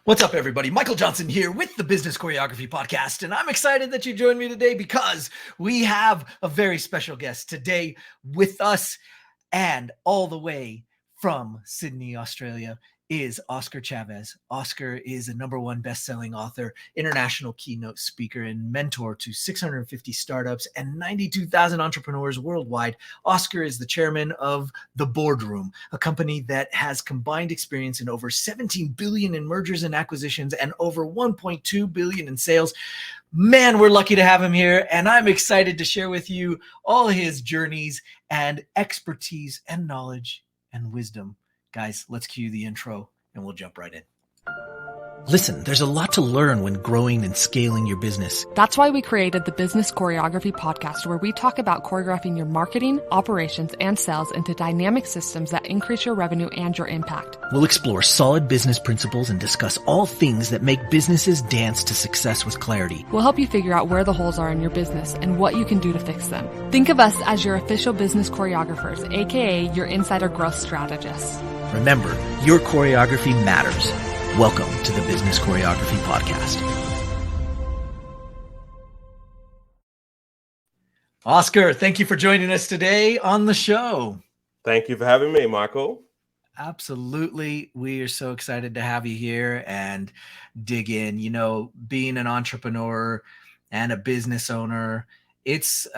What's up, everybody? Michael Johnson here with the Business Choreography Podcast, and I'm excited that you joined me today because we have a very special guest today with us, and all the way from Sydney, Australia, is Oscar Chavez. Oscar is a #1 best-selling author, international keynote speaker, and mentor to 650 startups and 92,000 entrepreneurs worldwide. Oscar is the chairman of The Boardroom, a company that has combined experience in over 17 billion in mergers and acquisitions and over 1.2 billion in sales. Man, we're lucky to have him here, and I'm excited to share with you all his journeys and expertise and knowledge and wisdom. Guys, let's cue the intro and we'll jump right in. Listen, there's a lot to learn when growing and scaling your business. That's why we created the Business Choreography Podcast, where we talk about choreographing your marketing, operations, and sales into dynamic systems that increase your revenue and your impact. We'll explore solid business principles and discuss all things that make businesses dance to success with clarity. We'll help you figure out where the holes are in your business and what you can do to fix them. Think of us as your official business choreographers, aka your insider growth strategists. Remember, your choreography matters. Welcome to the Business Choreography Podcast. Oscar, thank you for joining us today on the show. Thank you for having me, Michael. Absolutely. We are so excited to have you here and dig in. You know, being an entrepreneur and a business owner, it's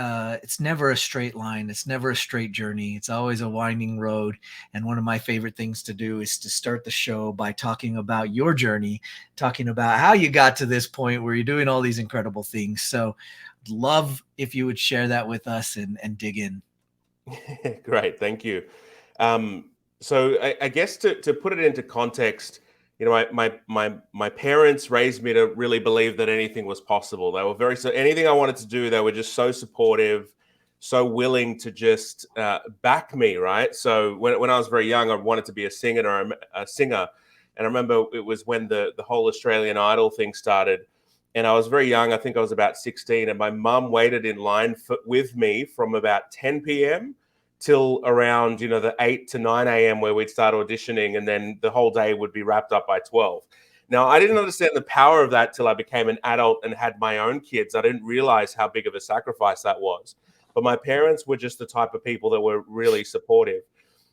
never a straight line. It's never a straight journey. It's always a winding road. And one of my favorite things to do is to start the show by talking about your journey, talking about how you got to this point where you're doing all these incredible things. So I'd love if you would share that with us and dig in. Great. Thank you. So I guess to put it into context, you know, my parents raised me to really believe that anything was possible. They were anything I wanted to do, they were just so supportive, so willing to just back me, right? So when I was very young, I wanted to be a singer. And I remember it was when the whole Australian Idol thing started. And I was very young. I think I was about 16. And my mum waited in line with me from about 10 p.m. till around, the 8 to 9 a.m. where we'd start auditioning, and then the whole day would be wrapped up by 12. Now, I didn't understand the power of that till I became an adult and had my own kids. I didn't realize how big of a sacrifice that was. But my parents were just the type of people that were really supportive.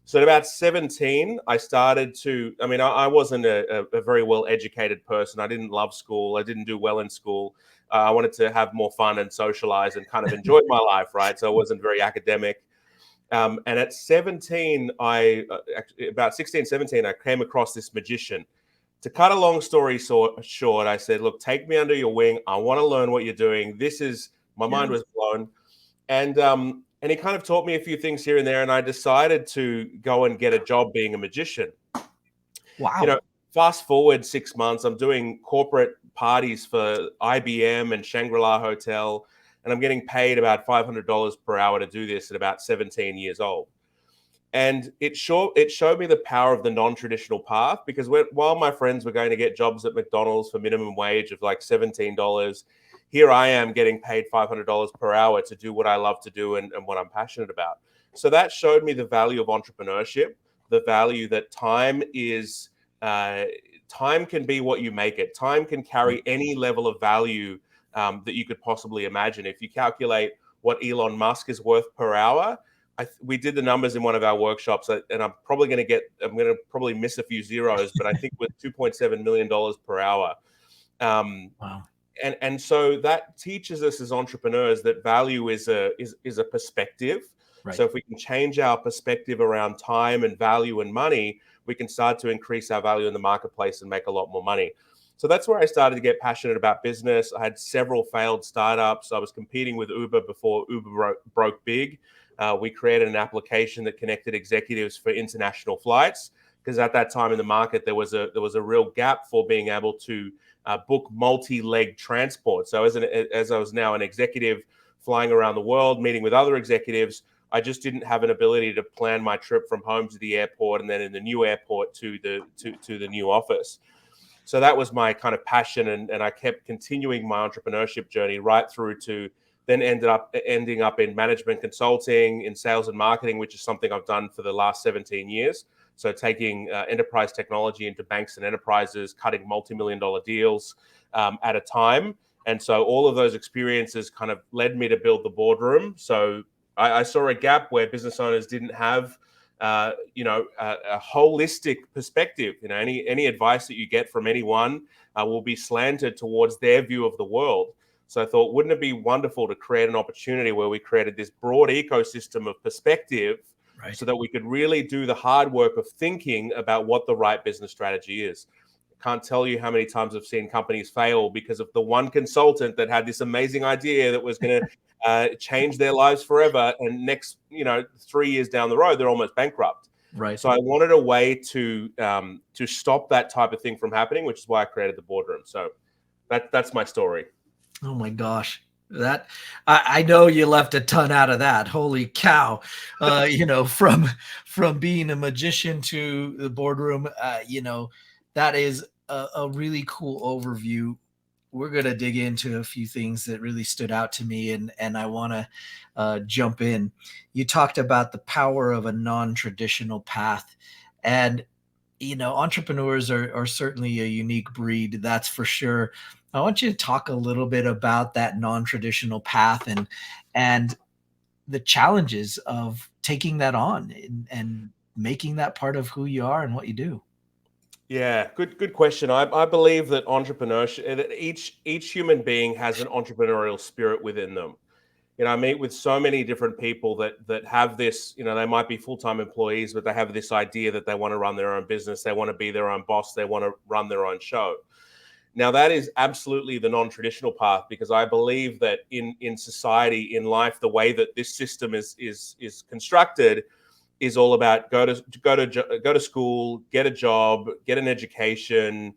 So at about 17, I started to, I wasn't a very well-educated person. I didn't love school. I didn't do well in school. I wanted to have more fun and socialize and kind of enjoy my life, right? So I wasn't very academic. And at 17, about 16, 17, I came across this magician. To cut a long story short, I said, look, take me under your wing. I want to learn what you're doing. My mind was blown. And he kind of taught me a few things here and there. And I decided to go and get a job being a magician. Wow. Fast forward 6 months, I'm doing corporate parties for IBM and Shangri-La Hotel. And I'm getting paid about $500 per hour to do this at about 17 years old. And it showed me the power of the non-traditional path, because while my friends were going to get jobs at McDonald's for minimum wage of like $17, here I am getting paid $500 per hour to do what I love to do and what I'm passionate about. So that showed me the value of entrepreneurship, the value that time can be what you make it. Time can carry any level of value that you could possibly imagine. If you calculate what Elon Musk is worth per hour, we did the numbers in one of our workshops, and I'm going to miss a few zeros, but I think it was $2.7 million per hour. Wow. And so that teaches us as entrepreneurs that value is a perspective. Right. So if we can change our perspective around time and value and money, we can start to increase our value in the marketplace and make a lot more money. So that's where I started to get passionate about business. I had several failed startups. I was competing with Uber before Uber broke big. We created an application that connected executives for international flights, because at that time in the market, there was a real gap for being able to book multi-leg transport. So as I was now an executive flying around the world, meeting with other executives, I just didn't have an ability to plan my trip from home to the airport and then in the new airport to the new office. So that was my kind of passion, and I kept continuing my entrepreneurship journey right through to then ending up in management consulting, in sales and marketing, which is something I've done for the last 17 years. So taking enterprise technology into banks and enterprises, cutting multi-million-dollar deals at a time. And so all of those experiences kind of led me to build the boardroom. So I saw a gap where business owners didn't have a holistic perspective. Any advice that you get from anyone will be slanted towards their view of the world. So I thought, wouldn't it be wonderful to create an opportunity where we created this broad ecosystem of perspective, right, so that we could really do the hard work of thinking about what the right business strategy is. I can't tell you how many times I've seen companies fail because of the one consultant that had this amazing idea that was going to change their lives forever. And next, 3 years down the road, they're almost bankrupt. Right. So I wanted a way to stop that type of thing from happening, which is why I created the boardroom. So that's my story. Oh my gosh. That I know you left a ton out of that. Holy cow. From being a magician to the boardroom, that is a really cool overview. We're going to dig into a few things that really stood out to me, and I want to jump in. You talked about the power of a non-traditional path, and entrepreneurs are certainly a unique breed, that's for sure. I want you to talk a little bit about that non-traditional path and the challenges of taking that on and making that part of who you are and what you do. Yeah, good question. I believe that entrepreneurship, that each human being has an entrepreneurial spirit within them. I meet with so many different people that have this, they might be full-time employees, but they have this idea that they want to run their own business. They want to be their own boss. They want to run their own show. Now, that is absolutely the non-traditional path, because I believe that in society, in life, the way that this system is constructed is all about go to school, get a job, get an education,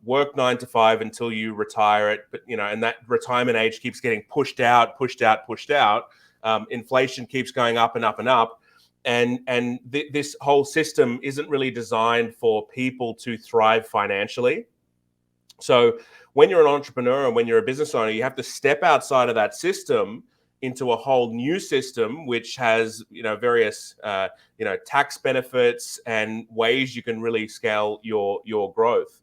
work 9 to 5 until you retire it. But, and that retirement age keeps getting pushed out. Inflation keeps going up and up and up. And this whole system isn't really designed for people to thrive financially. So when you're an entrepreneur and when you're a business owner, you have to step outside of that system into a whole new system, which has, various, tax benefits and ways you can really scale your growth.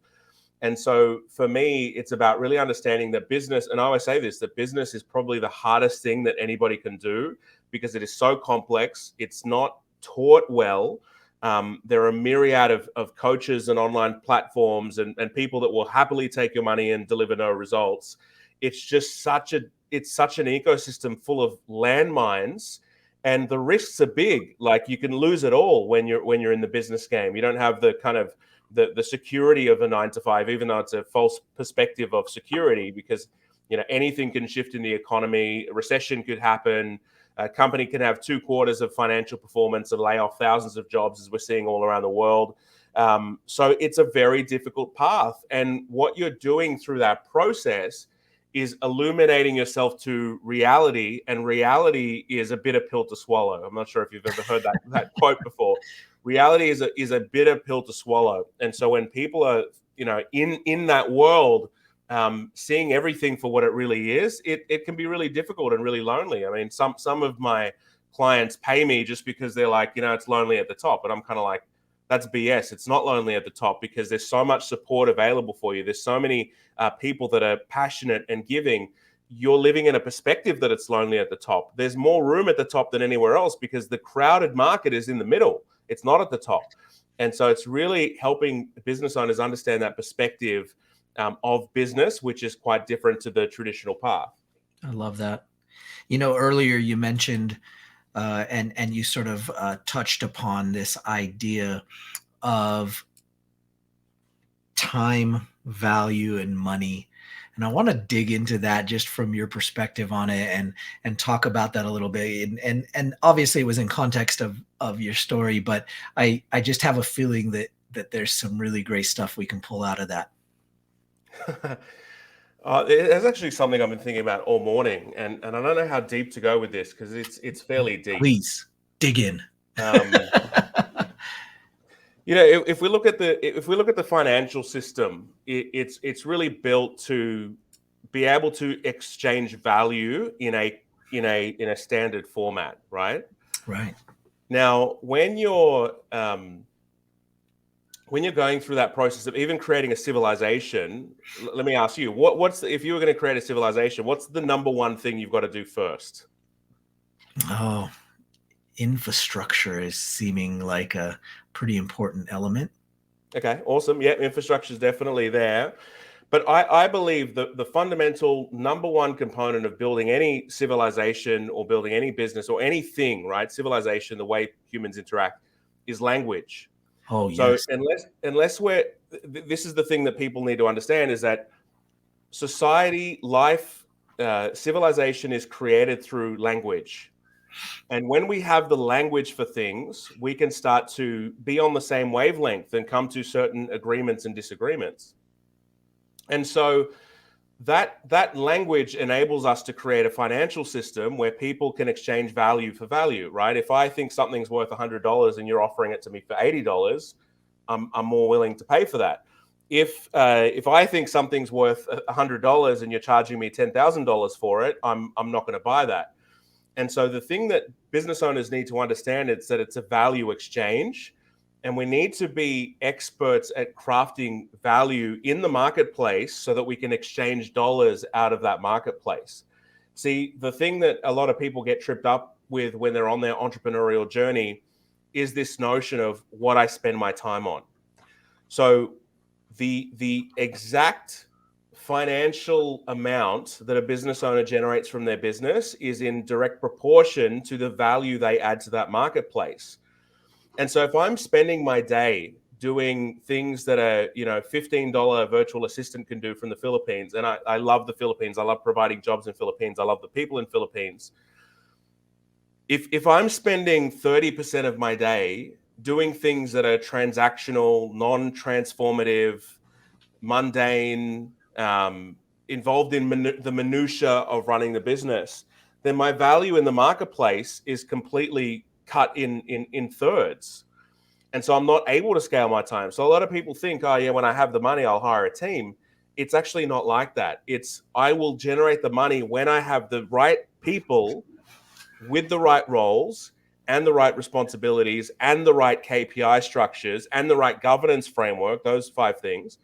And so for me, it's about really understanding that business, and I always say this, that business is probably the hardest thing that anybody can do because it is so complex. It's not taught well. There are a myriad of coaches and online platforms and people that will happily take your money and deliver no results. It's just such an ecosystem full of landmines, and the risks are big. Like, you can lose it all when you're in the business game. You don't have the kind of the security of a 9 to 5, even though it's a false perspective of security, because anything can shift in the economy. A recession could happen. A company can have 2 quarters of financial performance and lay off thousands of jobs, as we're seeing all around the world. So it's a very difficult path. And what you're doing through that process is illuminating yourself to reality. And reality is a bitter pill to swallow. I'm not sure if you've ever heard that quote before. Reality is a bitter pill to swallow. And so when people are, in that world, seeing everything for what it really is, it can be really difficult and really lonely. I mean, some of my clients pay me just because they're like, it's lonely at the top. But I'm kind of like, that's BS. It's not lonely at the top, because there's so much support available for you. There's so many people that are passionate and giving. You're living in a perspective that it's lonely at the top. There's more room at the top than anywhere else, because the crowded market is in the middle. It's not at the top. And so it's really helping business owners understand that perspective of business, which is quite different to the traditional path. I love that. Earlier you mentioned and you sort of touched upon this idea of time, value, and money. And I want to dig into that just from your perspective on it and talk about that a little bit. And obviously it was in context of your story, but I just have a feeling that there's some really great stuff we can pull out of that. It's actually something I've been thinking about all morning, and I don't know how deep to go with this, because it's fairly deep. Please dig in. If we look at the financial system, it's really built to be able to exchange value in a standard format, right? Right. Now, when you're when you're going through that process of even creating a civilization, let me ask you, if you were going to create a civilization, what's the number one thing you've got to do first? Oh, infrastructure is seeming like a pretty important element. Okay, awesome. Yeah, infrastructure is definitely there. But I believe that the fundamental number one component of building any civilization or building any business or anything, right? Civilization, the way humans interact, is language. Oh, So yes. unless this is the thing that people need to understand, is that society, life, civilization is created through language. And when we have the language for things, we can start to be on the same wavelength and come to certain agreements and disagreements. And so that language enables us to create a financial system where people can exchange value for value, right? If I think something's worth $100 and you're offering it to me for $80, I'm more willing to pay for that. If I think something's worth $100 and you're charging me $10,000 for it, I'm not going to buy that. And so the thing that business owners need to understand is that it's a value exchange, and we need to be experts at crafting value in the marketplace so that we can exchange dollars out of that marketplace. See, the thing that a lot of people get tripped up with when they're on their entrepreneurial journey is this notion of what I spend my time on. So the exact financial amount that a business owner generates from their business is in direct proportion to the value they add to that marketplace. And so if I'm spending my day doing things that a $15 virtual assistant can do from the Philippines, and I love the Philippines, I love providing jobs in Philippines, I love the people in Philippines. If I'm spending 30% of my day doing things that are transactional, non-transformative, mundane, involved in the minutia of running the business, then my value in the marketplace is completely cut in thirds. And so I'm not able to scale my time. So a lot of people think, oh yeah, when I have the money, I'll hire a team. It's actually not like that. It's I will generate the money when I have the right people with the right roles and the right responsibilities and the right KPI structures and the right governance framework, those 5 things.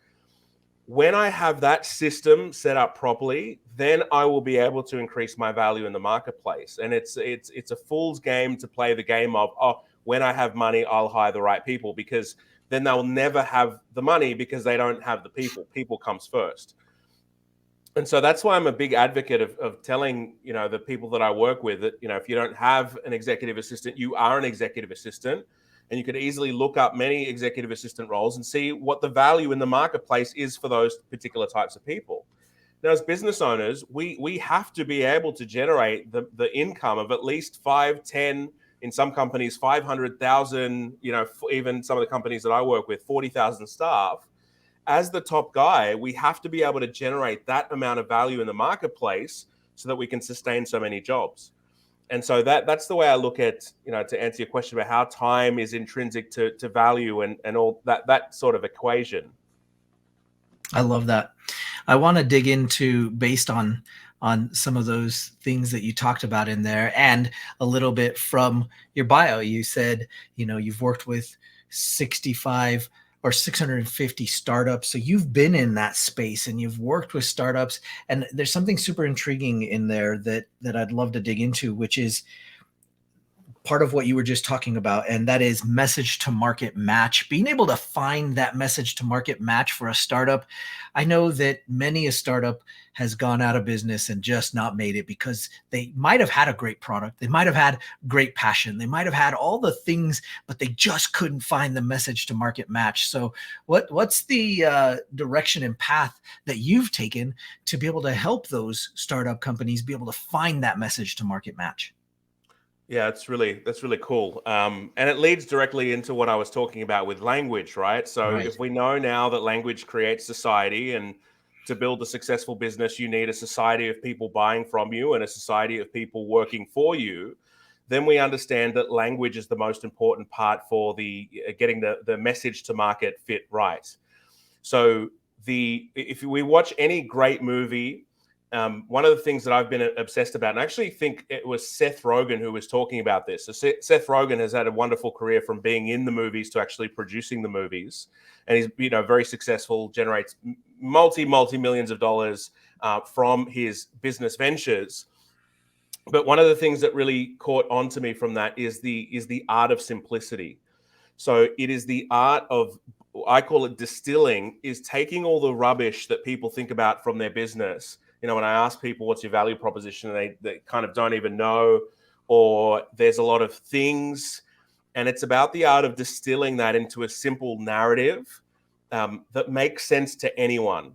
When I have that system set up properly, then I will be able to increase my value in the marketplace. And it's a fool's game to play the game of, oh, when I have money, I'll hire the right people, because then they'll never have the money because they don't have the people. People comes first. And so that's why I'm a big advocate of telling, the people that I work with that, if you don't have an executive assistant, you are an executive assistant. And you could easily look up many executive assistant roles and see what the value in the marketplace is for those particular types of people. Now, as business owners, we have to be able to generate the income of at least 5, 10, in some companies, 500,000, even some of the companies that I work with, 40,000 staff. As the top guy, we have to be able to generate that amount of value in the marketplace so that we can sustain so many jobs. And so that's the way I look at, to answer your question about how time is intrinsic to value and all that sort of equation. I love that. I want to dig into, based on some of those things that you talked about in there, and a little bit from your bio. You said, you've worked with 65 or 650 startups. So you've been in that space and you've worked with startups. And there's something super intriguing in there that I'd love to dig into, which is part of what you were just talking about, and that is message to market match. Being able to find that message to market match for a startup. I know that many a startup has gone out of business and just not made it because they might have had a great product. They might have had great passion. They might have had all the things, but they just couldn't find the message to market match. So what's the direction and path that you've taken to be able to help those startup companies be able to find that message to market match? Yeah, that's really cool. And it leads directly into what I was talking about with language, right? So Right. if we know now that language creates society, and to build a successful business, you need a society of people buying from you and a society of people working for you, then we understand that language is the most important part for the getting the message to market fit right. So if we watch any great movie, one of the things that I've been obsessed about, and I actually think it was Seth Rogen who was talking about this. So Seth Rogen has had a wonderful career from being in the movies to actually producing the movies, and he's very successful, generates multi millions of dollars from his business ventures. But one of the things that really caught on to me from that is the art of simplicity. So it is the art of, I call it distilling, is taking all the rubbish that people think about from their business. When I ask people, what's your value proposition, they kind of don't even know, or there's a lot of things. And it's about the art of distilling that into a simple narrative that makes sense to anyone.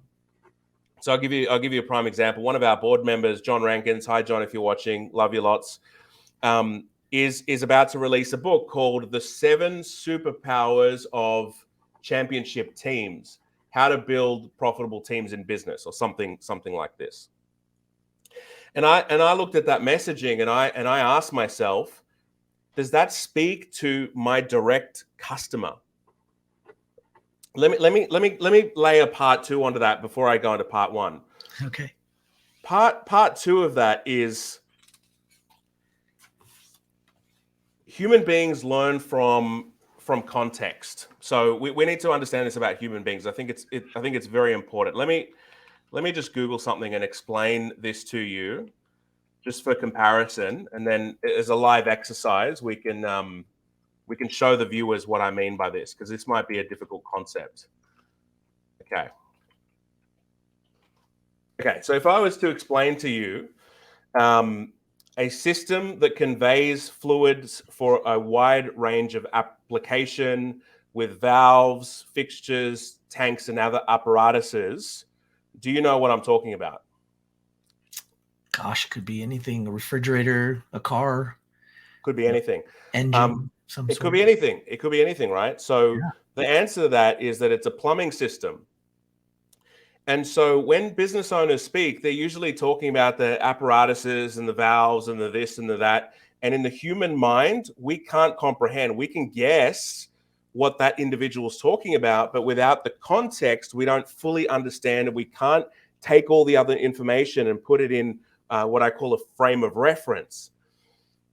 So I'll give you a prime example. One of our board members, John Rankins, hi John, if you're watching, love you lots, is about to release a book called The 7 Superpowers of Championship Teams: How to Build Profitable Teams in Business, or something like this. And I looked at that messaging and I asked myself, does that speak to my direct customer? Let me lay a part 2 onto that before I go into part 1. Okay. Part 2 of that is human beings learn from context. So we need to understand this about human beings. I think it's very important. Let me just Google something and explain this to you, just for comparison, and then as a live exercise, we can show the viewers what I mean by this, because this might be a difficult concept. Okay. So if I was to explain to you a system that conveys fluids for a wide range of application with valves, fixtures, tanks, and other apparatuses, do you know what I'm talking about? Gosh, it could be anything: a refrigerator, a car. Could be anything. Engine, it could be anything. It could be anything, right? So the answer to that is that it's a plumbing system. And so when business owners speak, they're usually talking about the apparatuses and the valves and the this and the that. And in the human mind, we can't comprehend. We can guess what that individual is talking about, but without the context, we don't fully understand, and we can't take all the other information and put it in what I call a frame of reference.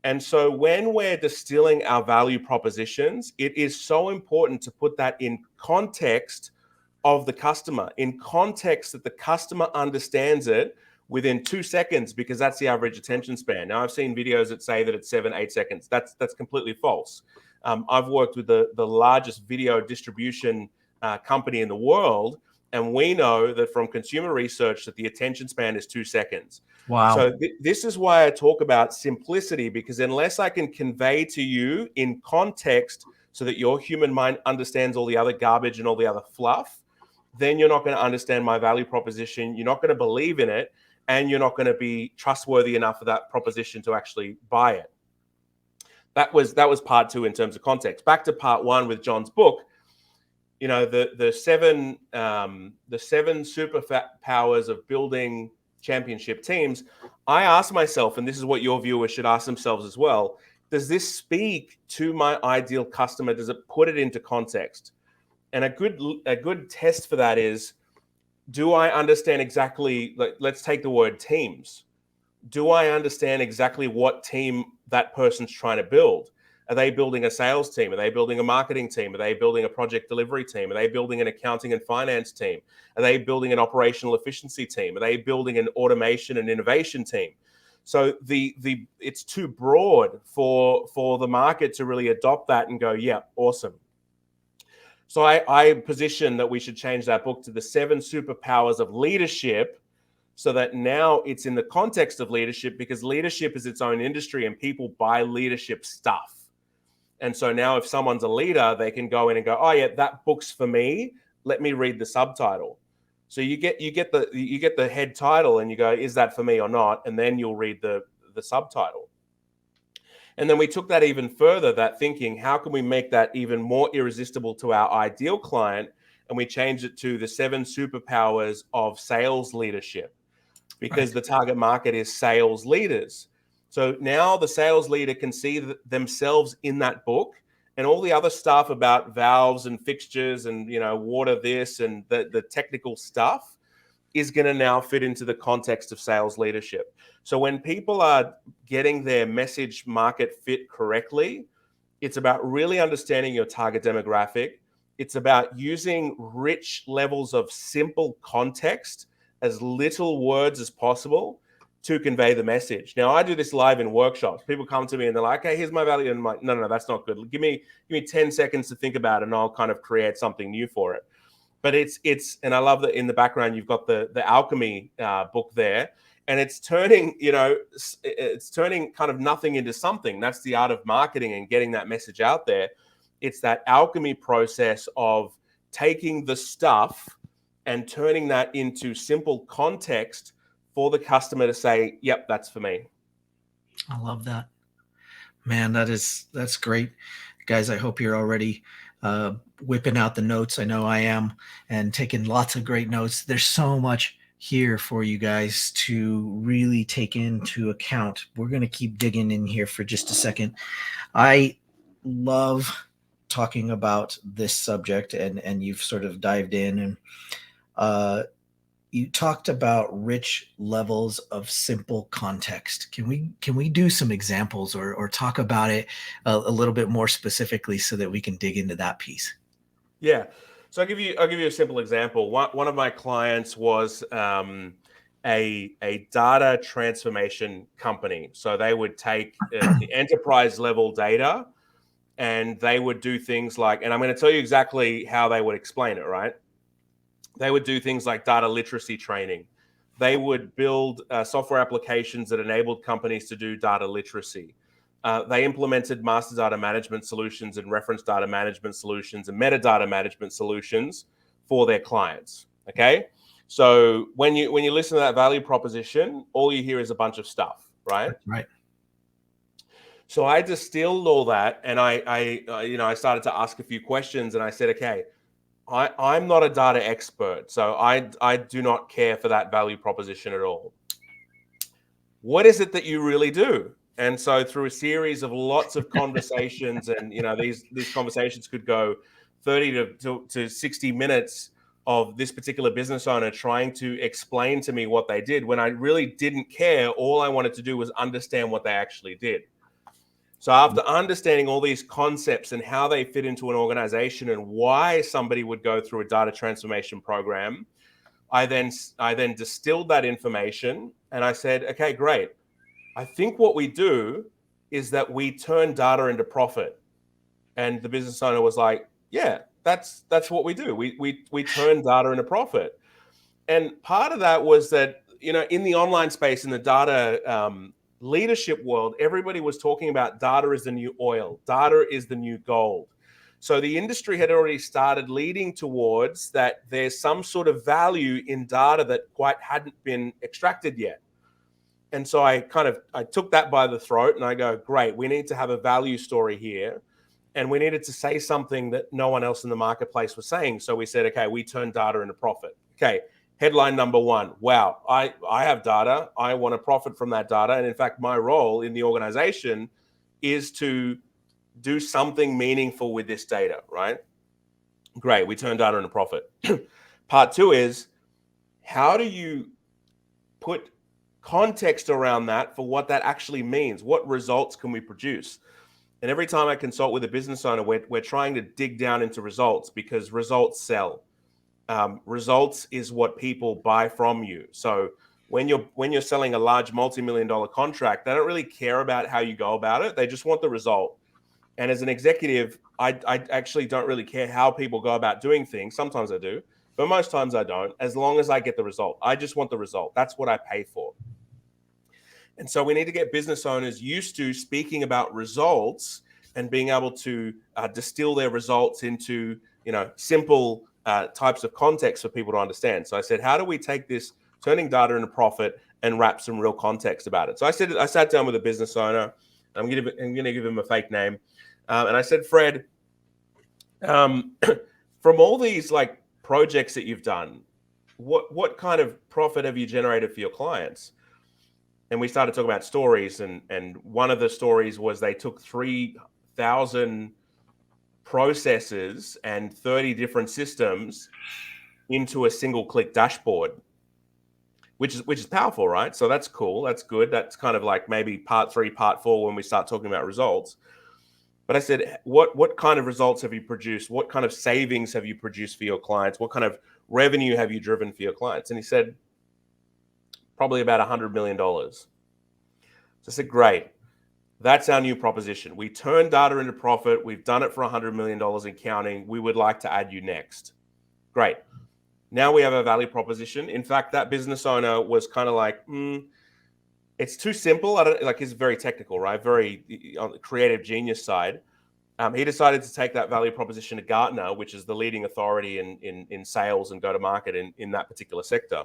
And so when we're distilling our value propositions, it is so important to put that in context of the customer, in context that the customer understands it within 2 seconds, because that's the average attention span. Now, I've seen videos that say that it's 7-8 seconds. That's completely false. I've worked with the largest video distribution company in the world, and we know that from consumer research that the attention span is 2 seconds. Wow. So this is why I talk about simplicity, because unless I can convey to you in context so that your human mind understands all the other garbage and all the other fluff, then you're not going to understand my value proposition. You're not going to believe in it, and you're not going to be trustworthy enough for that proposition to actually buy it. That was part 2 in terms of context. Back to part 1 with John's book. The seven superpowers of building championship teams. I asked myself, and this is what your viewers should ask themselves as well: does this speak to my ideal customer? Does it put it into context? And a good test for that is, do I understand exactly, let's take the word teams. Do I understand exactly what team that person's trying to build? Are they building a sales team? Are they building a marketing team? Are they building a project delivery team? Are they building an accounting and finance team? Are they building an operational efficiency team? Are they building an automation and innovation team? So it's too broad for the market to really adopt that and go, yeah, awesome. So I position that we should change that book to the 7 superpowers of leadership, so that now it's in the context of leadership, because leadership is its own industry and people buy leadership stuff. And so now if someone's a leader, they can go in and go, oh yeah, that book's for me. Let me read the subtitle. So you get the head title and you go, is that for me or not? And then you'll read the subtitle. And then we took that even further, that thinking, how can we make that even more irresistible to our ideal client? And we changed it to the 7 superpowers of sales leadership, because the target market is sales leaders. So now the sales leader can see themselves in that book, and all the other stuff about valves and fixtures and water this and the technical stuff is going to now fit into the context of sales leadership. So when people are getting their message market fit correctly, it's about really understanding your target demographic. It's about using rich levels of simple context, as little words as possible, to convey the message. Now, I do this live in workshops. People come to me and they're like, "Okay, here's my value." And I'm like, no, that's not good. Give me 10 seconds to think about it, and I'll kind of create something new for it. But it's and I love that in the background you've got the alchemy book there, and it's turning kind of nothing into something. That's the art of marketing and getting that message out there. It's that alchemy process of taking the stuff and turning that into simple context for the customer to say, "Yep, that's for me." I love that. Man, that's great. Guys, I hope you're already whipping out the notes. I know I am, and taking lots of great notes. There's so much here for you guys to really take into account. We're going to keep digging in here for just a second. I love talking about this subject, and you've sort of dived in, and you talked about rich levels of simple context. Can we do some examples or talk about it a little bit more specifically so that we can dig into that piece? Yeah. So I'll give you a simple example. One of my clients was a data transformation company. So they would take the enterprise level data, and they would do things like, and I'm going to tell you exactly how they would explain it, right? They would do things like data literacy training. They would build software applications that enabled companies to do data literacy. They implemented master data management solutions and reference data management solutions and metadata management solutions for their clients. Okay, so when you listen to that value proposition, all you hear is a bunch of stuff, right? Right. So I distilled all that, and I started to ask a few questions, and I said, okay, I'm not a data expert, so I do not care for that value proposition at all. What is it that you really do? And so through a series of lots of conversations, and these conversations could go 30 to 60 minutes of this particular business owner trying to explain to me what they did, when I really didn't care. All I wanted to do was understand what they actually did. So after understanding all these concepts and how they fit into an organization and why somebody would go through a data transformation program, I then distilled that information, and I said, okay, great. I think what we do is that we turn data into profit. And the business owner was like, yeah, that's what we do. We turn data into profit. And part of that was that, in the online space, in the data leadership world, everybody was talking about data is the new oil. Data is the new gold. So the industry had already started leading towards that there's some sort of value in data that quite hadn't been extracted yet. And so I took that by the throat, and I go, great, we need to have a value story here. And we needed to say something that no one else in the marketplace was saying. So we said, okay, we turn data into profit. Okay, headline number one, wow, I have data. I want to profit from that data. And in fact, my role in the organization is to do something meaningful with this data, right? Great, we turn data into profit. Part two is, how do you put context around that for what that actually means? What results can we produce? And every time I consult with a business owner, we're trying to dig down into results, because results sell. Results is what people buy from you. So when you're selling a large multi-million-dollar contract, they don't really care about how you go about it. They just want the result. And as an executive, I actually don't really care how people go about doing things. Sometimes I do, but most times I don't, as long as I get the result. I just want the result. That's what I pay for. And so we need to get business owners used to speaking about results and being able to distill their results into, simple types of context for people to understand. So I said, how do we take this turning data into profit and wrap some real context about it? So I sat down with a business owner. I'm going to give him a fake name. And I said, Fred, from all these like projects that you've done, what kind of profit have you generated for your clients? And we started talking about stories, and one of the stories was they took 3,000 processes and 30 different systems into a single click dashboard. which is powerful, right? So that's cool. That's good. That's kind of like maybe part 3, part 4 when we start talking about results. But I said, what kind of results have you produced? What kind of savings have you produced for your clients? What kind of revenue have you driven for your clients? And he said, probably about $100 million. So I said, great. That's our new proposition. We turn data into profit. We've done it for $100 million in counting. We would like to add you next. Great. Now we have a value proposition. In fact, that business owner was kind of like, it's too simple. I don't like. He's very technical, right? Very on the creative genius side. He decided to take that value proposition to Gartner, which is the leading authority in sales and go-to-market in that particular sector.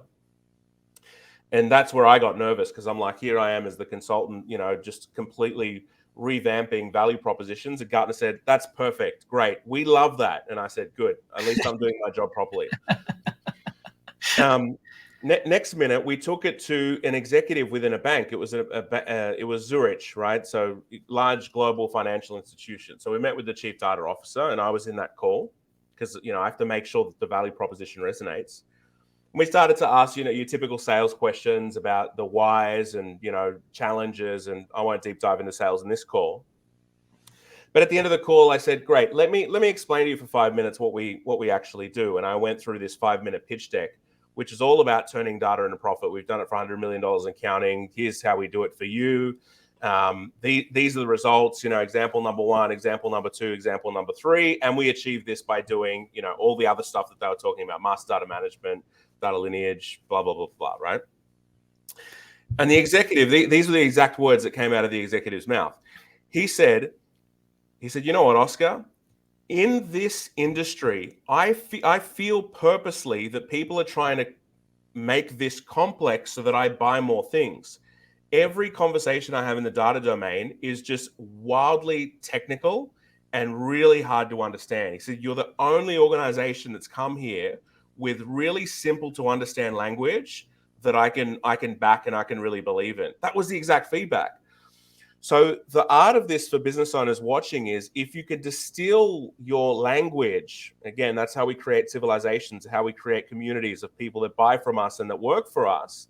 And that's where I got nervous, because I'm like, here I am as the consultant, just completely revamping value propositions. And Gartner said, that's perfect. Great. We love that. And I said, good. At least I'm doing my job properly. Next minute, we took it to an executive within a bank. It was it was Zurich, right? So large global financial institution. So we met with the chief data officer, and I was in that call because I have to make sure that the value proposition resonates. And we started to ask your typical sales questions about the whys and challenges, and I won't deep dive into sales in this call. But at the end of the call, I said, great, let me explain to you for 5 minutes what we actually do. And I went through this 5-minute pitch deck, which is all about turning data into profit. We've done it for $100 million and counting. Here's how we do it for you. These are the results, example number 1, example number 2, example number 3. And we achieved this by doing, all the other stuff that they were talking about, master data management, data lineage, blah, blah, blah, blah, right? And the executive, these were the exact words that came out of the executive's mouth. He said, you know what, Oscar? In this industry, I feel purposely that people are trying to make this complex so that I buy more things. Every conversation I have in the data domain is just wildly technical and really hard to understand. He said, you're the only organization that's come here with really simple to understand language that I can back and I can really believe in. That was the exact feedback. So the art of this for business owners watching is, if you can distill your language, again, that's how we create civilizations, how we create communities of people that buy from us and that work for us,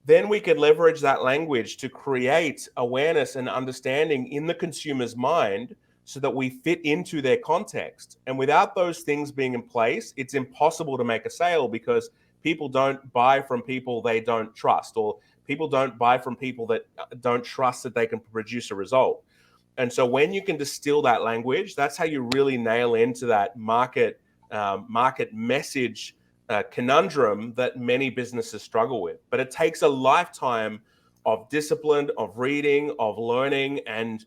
then we can leverage that language to create awareness and understanding in the consumer's mind so that we fit into their context. And without those things being in place, it's impossible to make a sale, because people don't buy from people they don't trust, or people don't buy from people that don't trust that they can produce a result. And so when you can distill that language, that's how you really nail into that market message conundrum that many businesses struggle with. But it takes a lifetime of discipline, of reading, of learning, and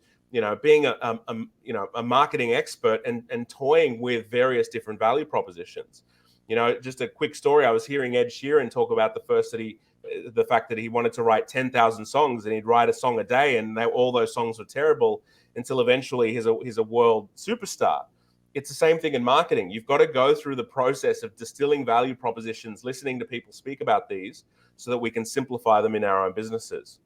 being a marketing expert and toying with various different value propositions. Just a quick story. I was hearing Ed Sheeran talk about the fact that he wanted to write 10,000 songs, and he'd write a song a day, and all those songs were terrible, until eventually he's a world superstar. It's the same thing in marketing. You've got to go through the process of distilling value propositions, listening to people speak about these, so that we can simplify them in our own businesses.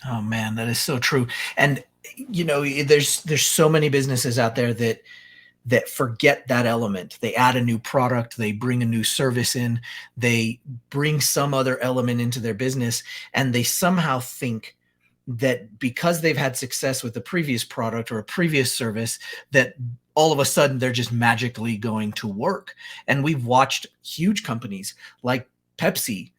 Oh man, that is so true. And there's so many businesses out there that forget that element. They add a new product, they bring a new service in, they bring some other element into their business, and they somehow think that because they've had success with the previous product or a previous service, that all of a sudden they're just magically going to work. And we've watched huge companies like Pepsi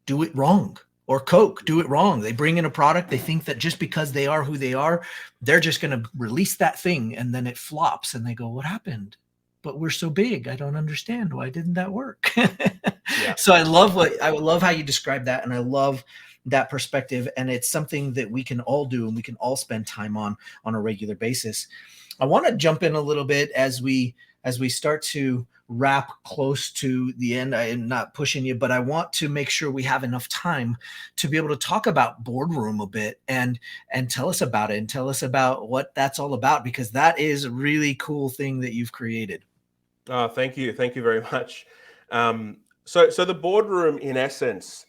do it wrong, or Coke do it wrong. They bring in a product, they think that just because they are who they are, they're just going to release that thing, and then it flops, and they go, what happened? But we're so big, I don't understand. Why didn't that work? Yeah. So I love how you describe that, and I love that perspective, and it's something that we can all do, and we can all spend time on a regular basis. I want to jump in a little bit as we start to wrap close to the end. I am not pushing you, but I want to make sure we have enough time to be able to talk about Boardroom a bit and tell us about it, and tell us about what that's all about, because that is a really cool thing that you've created. Thank you very much. So the Boardroom, in essence,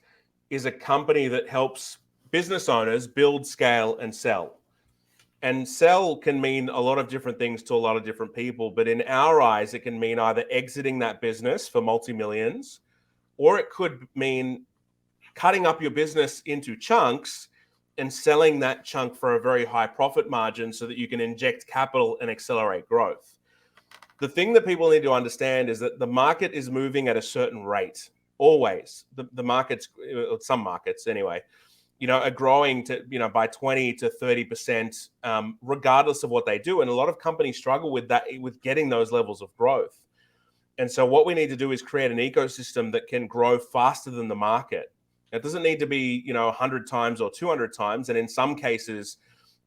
is a company that helps business owners build, scale, and sell. And sell can mean a lot of different things to a lot of different people, but in our eyes, it can mean either exiting that business for multi-millions, or it could mean cutting up your business into chunks and selling that chunk for a very high profit margin so that you can inject capital and accelerate growth. The thing that people need to understand is that the market is moving at a certain rate, always. The markets, some markets anyway, are growing to, by 20 to 30%, regardless of what they do. And a lot of companies struggle with that, with getting those levels of growth. And so what we need to do is create an ecosystem that can grow faster than the market. It doesn't need to be, 100 times or 200 times. And in some cases,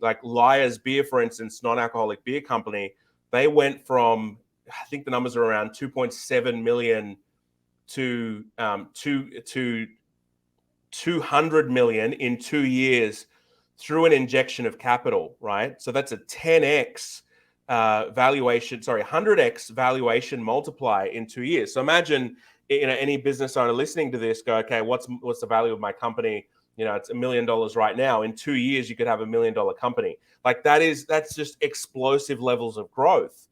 like Liar's Beer, for instance, non-alcoholic beer company, they went from, I think the numbers are around 2.7 million to 200 million in 2 years through an injection of capital, right? So that's a 10x valuation, 100x valuation multiply in 2 years. So imagine, any business owner listening to this go, okay, what's the value of my company? It's $1 million right now. In 2 years, you could have $1 million company. Like that's just explosive levels of growth.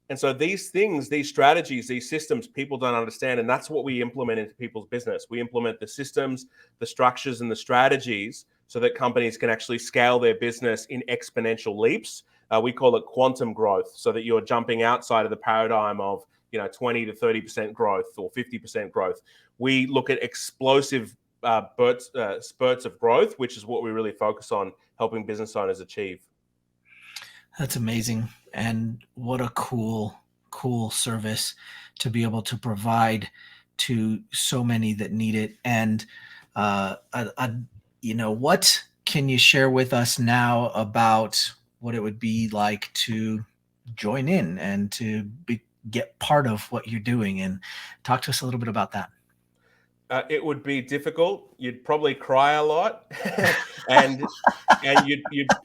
And so these things, these strategies, these systems, people don't understand. And that's what we implement into people's business. We implement the systems, the structures, and the strategies so that companies can actually scale their business in exponential leaps. We call it quantum growth, so that you're jumping outside of the paradigm of 20 to 30% growth or 50% growth. We look at explosive spurts of growth, which is what we really focus on helping business owners achieve. That's amazing. And what a cool service to be able to provide to so many that need it. And, what can you share with us now about what it would be like to join in and to get part of what you're doing? And talk to us a little bit about that. It would be difficult. You'd probably cry a lot, and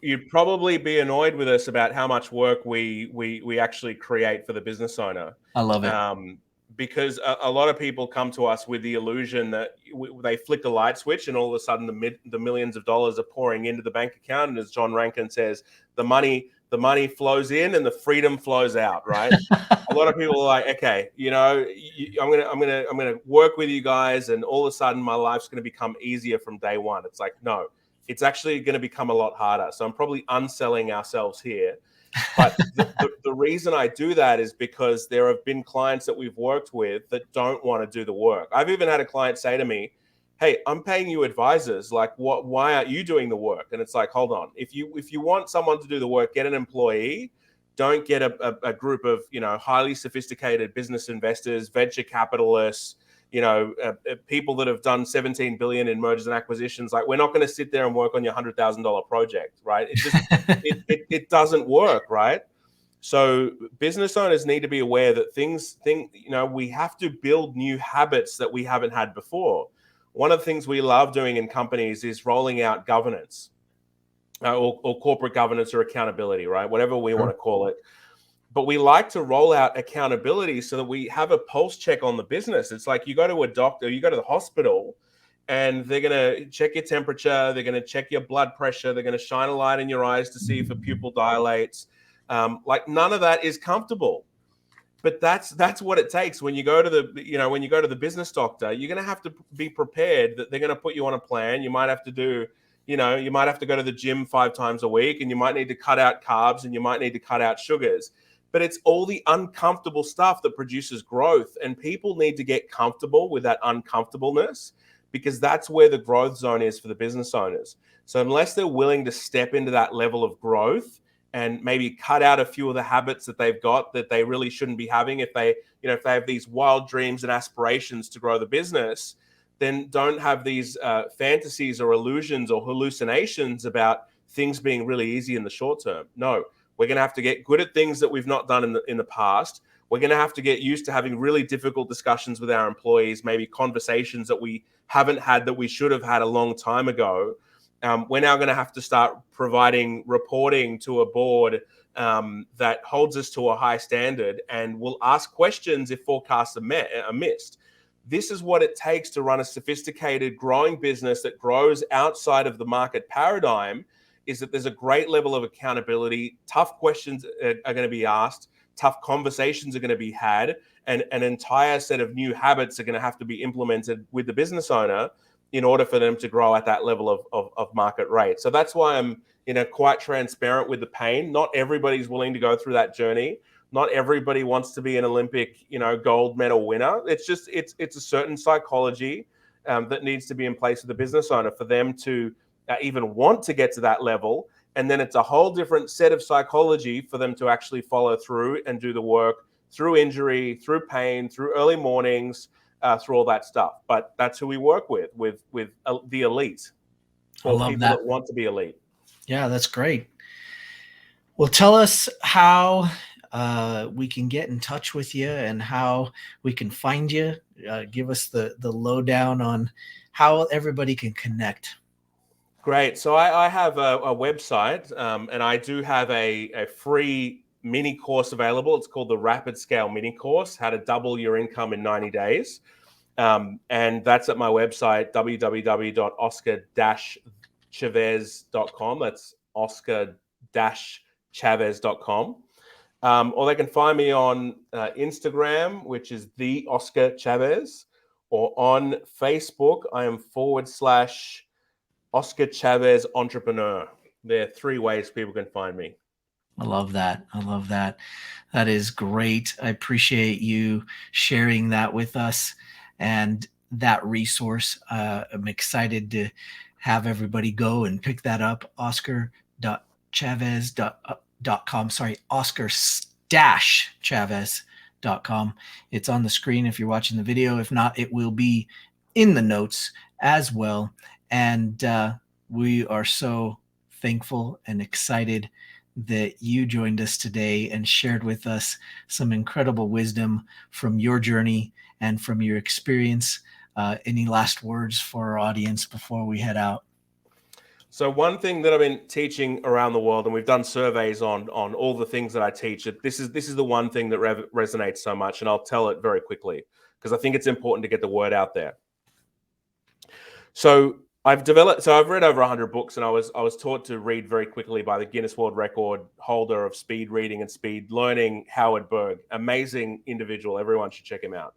you'd probably be annoyed with us about how much work we actually create for the business owner. I love it. Because a lot of people come to us with the illusion that they flick a light switch and all of a sudden the millions of dollars are pouring into the bank account. And as John Rankin says, the money flows in and the freedom flows out, right? A lot of people are like, okay, I'm gonna work with you guys, and all of a sudden my life's gonna become easier from day one. It's like, no, it's actually gonna become a lot harder. So I'm probably unselling ourselves here. But the reason I do that is because there have been clients that we've worked with that don't want to do the work. I've even had a client say to me, hey, I'm paying you advisors. Like, why aren't you doing the work? And it's like, hold on. If you want someone to do the work, get an employee. Don't get a group of, highly sophisticated business investors, venture capitalists, people that have done 17 billion in mergers and acquisitions. Like, we're not going to sit there and work on your $100,000 project, right? It just, it doesn't work, right? So business owners need to be aware that we have to build new habits that we haven't had before. One of the things we love doing in companies is rolling out governance or corporate governance or accountability, right? Whatever we want to call it. But we like to roll out accountability so that we have a pulse check on the business. It's like you go to a doctor, you go to the hospital, and they're going to check your temperature. They're going to check your blood pressure. They're going to shine a light in your eyes to see if a pupil dilates. Like, none of that is comfortable. But that's what it takes when you go to the business doctor. You're going to have to be prepared that they're going to put you on a plan. You might have to do, you might have to go to the gym 5 times a week, and you might need to cut out carbs, and you might need to cut out sugars. But it's all the uncomfortable stuff that produces growth. And people need to get comfortable with that uncomfortableness, because that's where the growth zone is for the business owners. So unless they're willing to step into that level of growth and maybe cut out a few of the habits that they've got that they really shouldn't be having, if they have these wild dreams and aspirations to grow the business, then don't have these fantasies or illusions or hallucinations about things being really easy in the short term. No. We're going to have to get good at things that we've not done in the past. We're going to have to get used to having really difficult discussions with our employees, maybe conversations that we haven't had that we should have had a long time ago. We're now going to have to start providing reporting to a board that holds us to a high standard and will ask questions if forecasts are missed. This is what it takes to run a sophisticated, growing business that grows outside of the market paradigm. Is that there's a great level of accountability. Tough questions are going to be asked. Tough conversations are going to be had. and an entire set of new habits are going to have to be implemented with the business owner in order for them to grow at that level of market rate. So that's why I'm quite transparent with the pain. Not everybody's willing to go through that journey. Not everybody wants to be an Olympic, gold medal winner. It's just it's a certain psychology that needs to be in place with the business owner for them to even want to get to that level. And then it's a whole different set of psychology for them to actually follow through and do the work through injury, through pain, through early mornings, through all that stuff. But that's who we work with the elite, or people that want to be elite. Yeah, that's great. Well, tell us how we can get in touch with you and how we can find you. Give us the lowdown on how everybody can connect. Great. So I have a website, and I do have a free mini course available. It's called the Rapid Scale Mini Course, How to Double Your Income in 90 Days. And that's at my website, www.oscar-chavez.com. That's oscar-chavez.com. Or they can find me on Instagram, which is the Oscar Chavez, or on Facebook, I am / Oscar Chavez Entrepreneur. There are 3 ways people can find me. I love that. That is great. I appreciate you sharing that with us and that resource. I'm excited to have everybody go and pick that up. Oscar-chavez.com. Sorry, Oscar-chavez.com. It's on the screen if you're watching the video. If not, it will be in the notes as well. And we are so thankful and excited that you joined us today and shared with us some incredible wisdom from your journey and from your experience. Any last words for our audience before we head out? So one thing that I've been teaching around the world, and we've done surveys on all the things that I teach, this is the one thing that resonates so much, and I'll tell it very quickly because I think it's important to get the word out there. So I've read over 100 books, and I was taught to read very quickly by the Guinness World Record holder of speed reading and speed learning, Howard Berg. Amazing individual. Everyone should check him out.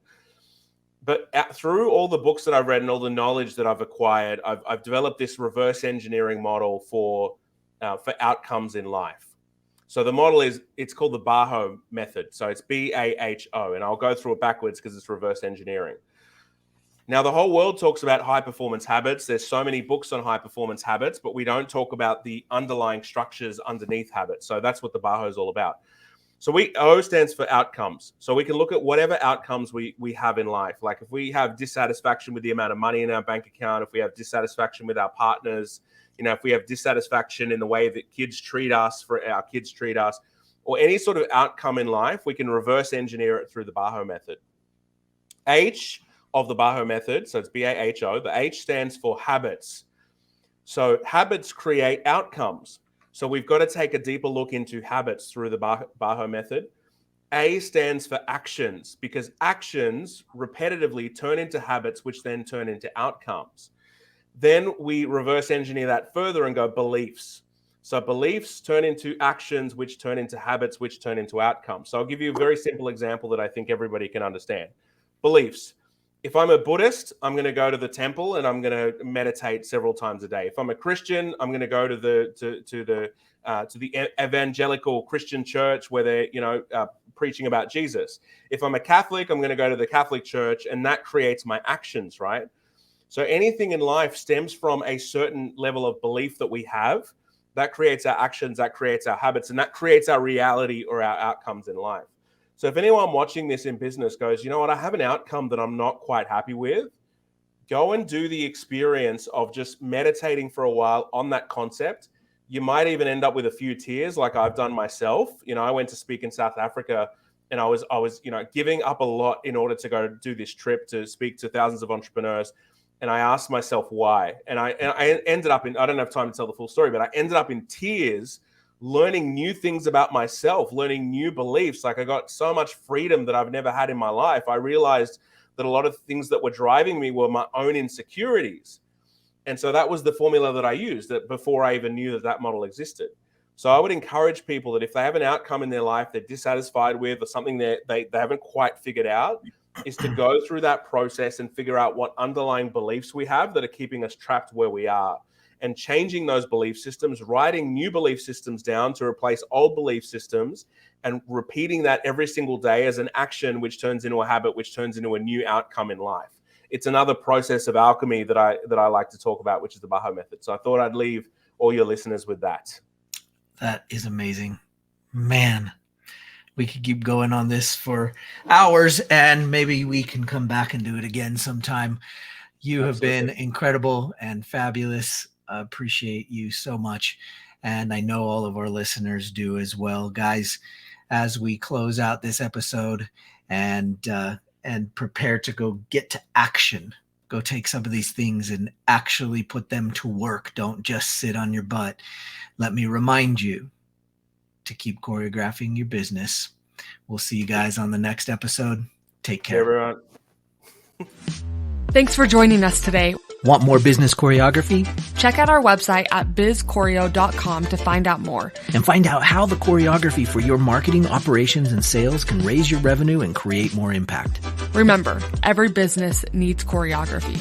But through all the books that I've read and all the knowledge that I've acquired, I've developed this reverse engineering model for outcomes in life. So the model it's called the BAHO method. So it's BAHO, and I'll go through it backwards because it's reverse engineering. Now, the whole world talks about high performance habits. There's so many books on high performance habits, but we don't talk about the underlying structures underneath habits. So that's what the BAHO is all about. So O stands for outcomes. So we can look at whatever outcomes we have in life. Like if we have dissatisfaction with the amount of money in our bank account, if we have dissatisfaction with our partners, if we have dissatisfaction in the way that kids treat us, or any sort of outcome in life, we can reverse engineer it through the BAHO method. H of the BAHO method, so it's BAHO, the H stands for habits. So habits create outcomes. So we've got to take a deeper look into habits through the BAHO method. A stands for actions, because actions repetitively turn into habits, which then turn into outcomes. Then we reverse engineer that further and go beliefs. So beliefs turn into actions, which turn into habits, which turn into outcomes. So I'll give you a very simple example that I think everybody can understand. Beliefs. If I'm a Buddhist, I'm going to go to the temple and I'm going to meditate several times a day. If I'm a Christian, I'm going to go to the evangelical Christian church where they're preaching about Jesus. If I'm a Catholic, I'm going to go to the Catholic church, and that creates my actions, right? So anything in life stems from a certain level of belief that we have. That creates our actions, that creates our habits, and that creates our reality or our outcomes in life. So if anyone watching this in business goes, you know what, I have an outcome that I'm not quite happy with, go and do the experience of just meditating for a while on that concept. You might even end up with a few tears like I've done myself. I went to speak in South Africa, and I was giving up a lot in order to go do this trip to speak to thousands of entrepreneurs. And I asked myself why. And I ended up I don't have time to tell the full story, but I ended up in tears, learning new things about myself, learning new beliefs. Like I got so much freedom that I've never had in my life. I realized that a lot of things that were driving me were my own insecurities. And so that was the formula that I used that before I even knew that model existed. So I would encourage people that if they have an outcome in their life they're dissatisfied with, or something that they haven't quite figured out, is to go through that process and figure out what underlying beliefs we have that are keeping us trapped where we are, and changing those belief systems, writing new belief systems down to replace old belief systems, and repeating that every single day as an action, which turns into a habit, which turns into a new outcome in life. It's another process of alchemy that I like to talk about, which is the Baha method. So I thought I'd leave all your listeners with that. That is amazing. Man, we could keep going on this for hours, and maybe we can come back and do it again sometime. You have been incredible and fabulous. I appreciate you so much. And I know all of our listeners do as well. Guys, as we close out this episode and prepare to go get to action, go take some of these things and actually put them to work. Don't just sit on your butt. Let me remind you to keep choreographing your business. We'll see you guys on the next episode. Take care. Hey, everyone. Thanks for joining us today. Want more business choreography? Check out our website at bizchoreo.com to find out more. And find out how the choreography for your marketing, operations, and sales can raise your revenue and create more impact. Remember, every business needs choreography.